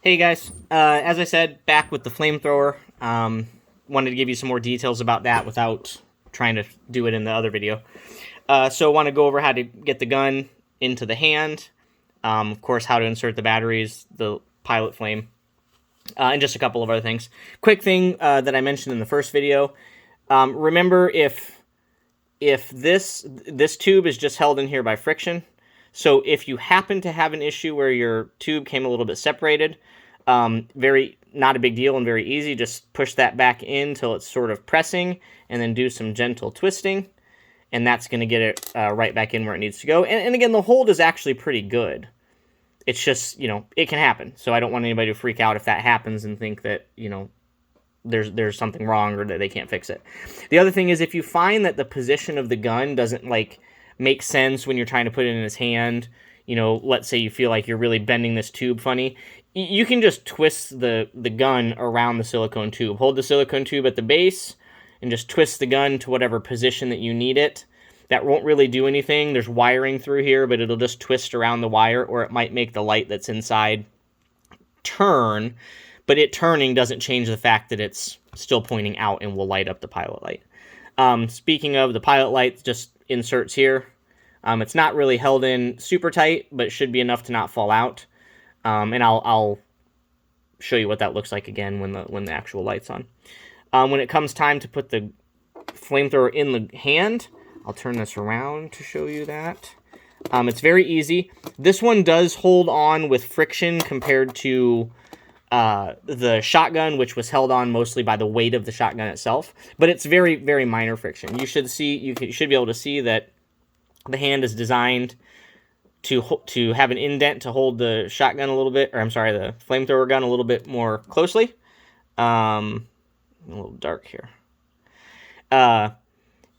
Hey guys, as I said, back with the Flamethrower. Wanted to give you some more details about that without trying to do it in the other video. So I want to go over how to get the gun into the hand, of course how to insert the batteries, the pilot flame, and just a couple of other things. Quick thing that I mentioned in the first video, remember if this tube is just held in here by friction, so if you happen to have an issue where your tube came a little bit separated, not a big deal and very easy. Just push that back in until it's sort of pressing, and then do some gentle twisting, and that's going to get it right back in where it needs to go. And again, the hold is actually pretty good. It's just, it can happen. So I don't want anybody to freak out if that happens and think that, there's something wrong or that they can't fix it. The other thing is, if you find that the position of the gun doesn't make sense when you're trying to put it in his hand, let's say you feel like you're really bending this tube funny, you can just twist the gun around the silicone tube. Hold the silicone tube at the base and just twist the gun to whatever position that you need it. That won't really do anything. There's wiring through here, but it'll just twist around the wire, or it might make the light that's inside turn, but it turning doesn't change the fact that it's still pointing out and will light up the pilot light. Speaking of the pilot light, just inserts here. It's not really held in super tight, but it should be enough to not fall out. And I'll show you what that looks like again when the actual light's on. When it comes time to put the Flamethrower in the hand, I'll turn this around to show you that. It's very easy. This one does hold on with friction compared to the shotgun, which was held on mostly by the weight of the shotgun itself. But it's very, very minor friction. You should be able to see that the hand is designed to have an indent to hold the shotgun a little bit, or I'm sorry, the Flamethrower gun a little bit more closely. A little dark here. And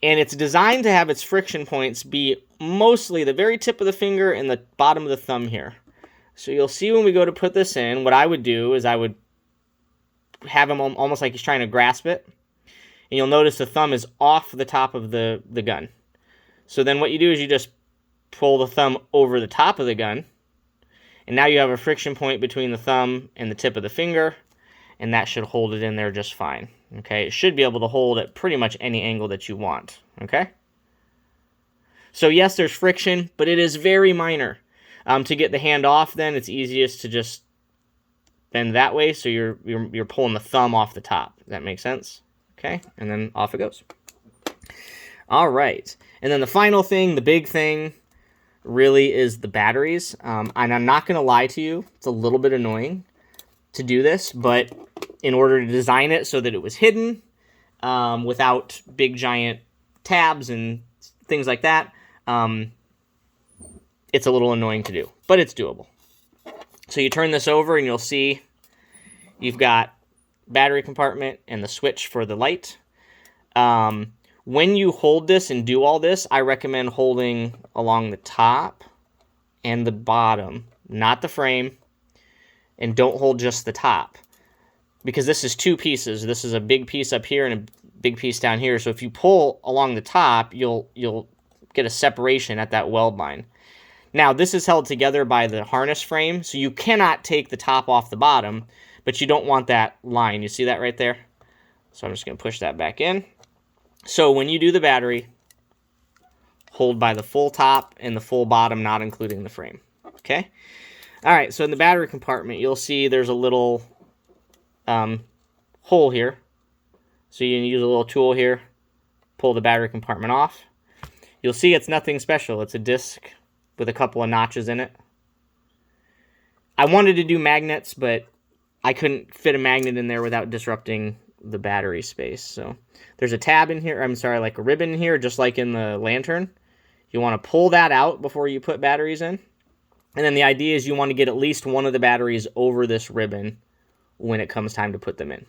it's designed to have its friction points be mostly the very tip of the finger and the bottom of the thumb here. So you'll see when we go to put this in, what I would do is I would have him almost like he's trying to grasp it. And you'll notice the thumb is off the top of the gun. So then what you do is you just pull the thumb over the top of the gun. And now you have a friction point between the thumb and the tip of the finger. And that should hold it in there just fine. Okay, it should be able to hold at pretty much any angle that you want. Okay? So yes, there's friction, but it is very minor. To get the hand off, then it's easiest to just bend that way, so you're pulling the thumb off the top. Does that make sense? Okay, and then off it goes. All right, and then the final thing, the big thing, really is the batteries. And I'm not going to lie to you, it's a little bit annoying to do this, but in order to design it so that it was hidden, without big giant tabs and things like that, it's a little annoying to do, but it's doable. So you turn this over and you'll see you've got battery compartment and the switch for the light. When you hold this and do all this, I recommend holding along the top and the bottom, not the frame, and don't hold just the top, because this is two pieces. This is a big piece up here and a big piece down here. So if you pull along the top, you'll get a separation at that weld line. Now, this is held together by the harness frame, so you cannot take the top off the bottom, but you don't want that line. You see that right there? So I'm just going to push that back in. So when you do the battery, hold by the full top and the full bottom, not including the frame. Okay? All right, so in the battery compartment, you'll see there's a little hole here. So you can use a little tool here, pull the battery compartment off. You'll see it's nothing special. It's a disc with a couple of notches in it. I wanted to do magnets, but I couldn't fit a magnet in there without disrupting the battery space. So there's a tab in here, like a ribbon in here, just like in the lantern. You want to pull that out before you put batteries in. And then the idea is you want to get at least one of the batteries over this ribbon when it comes time to put them in.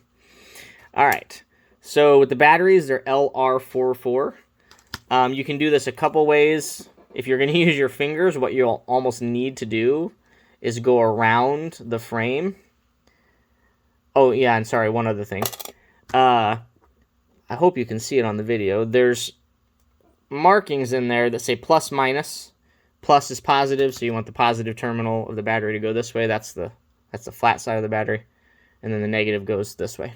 All right. So with the batteries, they're LR44. You can do this a couple ways. If you're going to use your fingers, what you'll almost need to do is go around the frame. Oh, yeah, and sorry, one other thing. I hope you can see it on the video. There's markings in there that say plus minus. Plus is positive, so you want the positive terminal of the battery to go this way. That's the That's the flat side of the battery. And then the negative goes this way.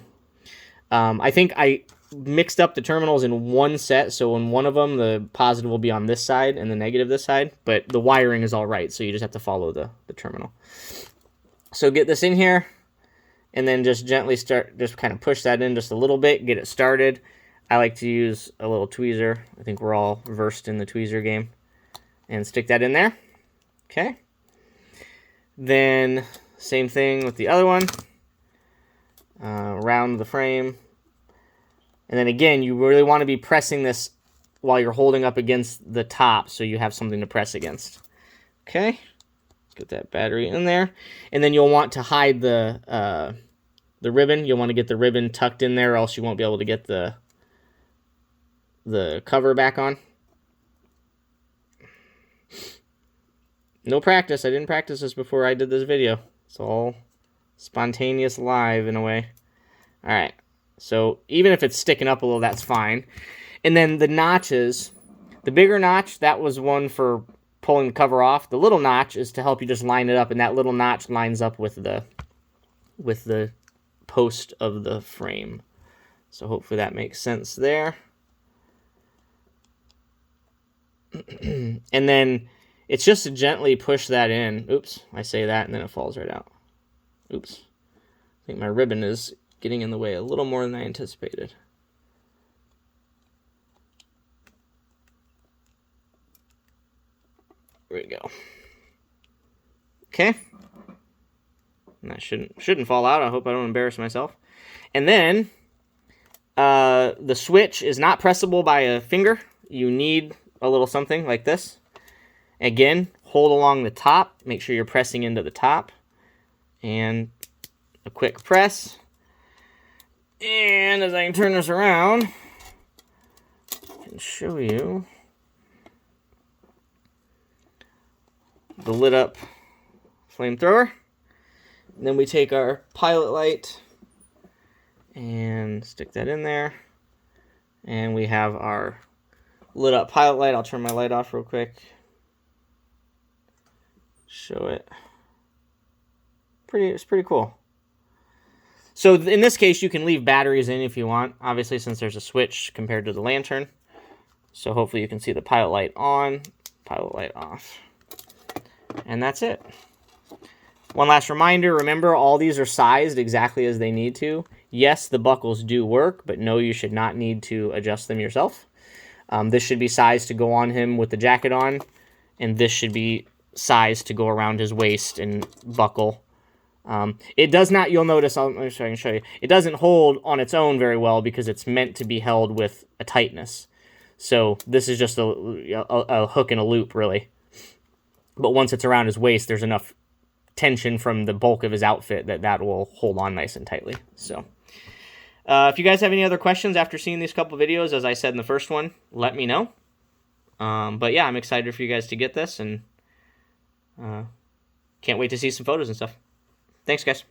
I think I mixed up the terminals in one set, so in one of them, the positive will be on this side and the negative this side, but the wiring is all right, so you just have to follow the terminal. So get this in here, and then just gently just kind of push that in just a little bit, get it started. I like to use a little tweezer. I think we're all versed in the tweezer game. And stick that in there. Okay. Then, same thing with the other one. Round the frame. And then again, you really want to be pressing this while you're holding up against the top so you have something to press against. Okay. Get that battery in there. And then you'll want to hide the ribbon. You'll want to get the ribbon tucked in there, or else you won't be able to get the cover back on. No practice. I didn't practice this before I did this video. It's all spontaneous live in a way. All right. So even if it's sticking up a little, that's fine. And then the notches, the bigger notch, that was one for pulling the cover off. The little notch is to help you just line it up, and that little notch lines up with the post of the frame. So hopefully that makes sense there. And then it's just to gently push that in. Oops, I say that and then it falls right out. Oops. I think my ribbon is getting in the way a little more than I anticipated. There we go. Okay. And that shouldn't fall out. I hope I don't embarrass myself. And then the switch is not pressable by a finger. You need a little something like this. Again, hold along the top. Make sure you're pressing into the top. And a quick press. And as I can turn this around, I can show you the lit up flamethrower. And then we take our pilot light and stick that in there. And we have our lit up pilot light. I'll turn my light off real quick. Show it. It's pretty cool. So in this case, you can leave batteries in if you want, obviously, since there's a switch compared to the lantern. So hopefully you can see the pilot light on, pilot light off. And that's it. One last reminder, remember all these are sized exactly as they need to. Yes, the buckles do work, but no, you should not need to adjust them yourself. This should be sized to go on him with the jacket on, and this should be sized to go around his waist and buckle. It does not, you'll notice, let me see if I can show you, it doesn't hold on its own very well because it's meant to be held with a tightness. So this is just a hook and a loop, really. But once it's around his waist, there's enough tension from the bulk of his outfit that will hold on nice and tightly. So if you guys have any other questions after seeing these couple videos, as I said in the first one, let me know. But yeah, I'm excited for you guys to get this, and can't wait to see some photos and stuff. Thanks, guys.